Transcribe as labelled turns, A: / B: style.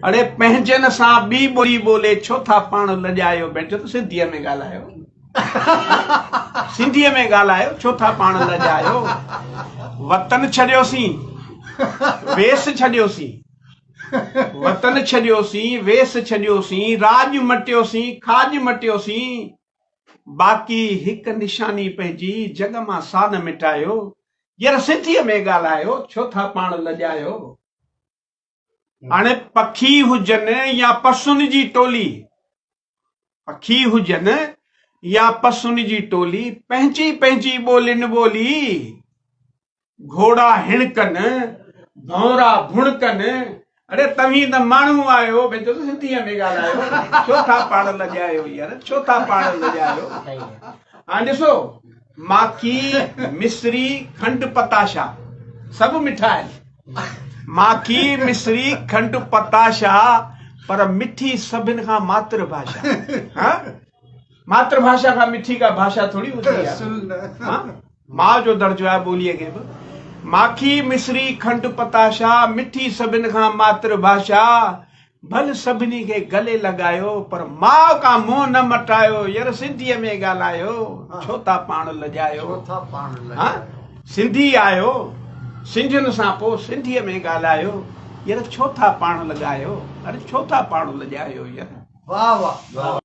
A: अरे पंहिंजनि सां ॿी ॿोली ॿोले छो था पाण लॼायो? बैठो त सिंधीअ में ॻाल्हायो, सिंधीअ में ॻाल्हायो, छो था पाण लॼायो? वतन छॾियोसीं, वेस छॾियोसीं, वतन छॾियोसीं, वेस छॾियोसीं, राज मटियोसीं, खाज मटियोसीं, बाक़ी हिकु निशानी पंहिंजी जग मां सान मिटायो। यार सिंधीअ में ॻाल्हायो, छो था पाण लॼायो? हाणे पखी हुजनि या पसुनि जी टोली, पखी हुजनि या पसुनि जी टोली, पंहिंजी पंहिंजी ॿोलिन ॿोली, घोड़ा हिणकनि, भौरा भुणकनि। अरे तव्हीं त माण्हू आहियो, भई सिंधीअ में ॻाल्हायो, छो था पाण लॼायो? यार छो था पाण लॼायो? हाणे ॾिसो, माखी, मिश्री, खंड, पताशा सभु मिठा आहिनि। माखी, मिश्री, खंड, पताशा, पर मिठी सभिनि खां मातृभाषा। हाँ? मातृभाषा खां मिठी का भाषा थोड़ी होती है। हाँ? माँ जो दर्जो है बोलिए के। माखी, मिश्री, खंड, पताशा, मिठी सभिनि खां मातृभाषा, भल सभिनी के गले लगायो, पर माँ का मुंह न मटायो। यार सिंधीअ में ॻाल्हायो, छो था पाण लॼायो? हाँ? सिंधी आयो, सिंधियुनि सां पोइ सिंधीअ में ॻाल्हायो। यार छो था पाण लॻायो? अरे छो था पाण लॼायो? यार वाह वाह।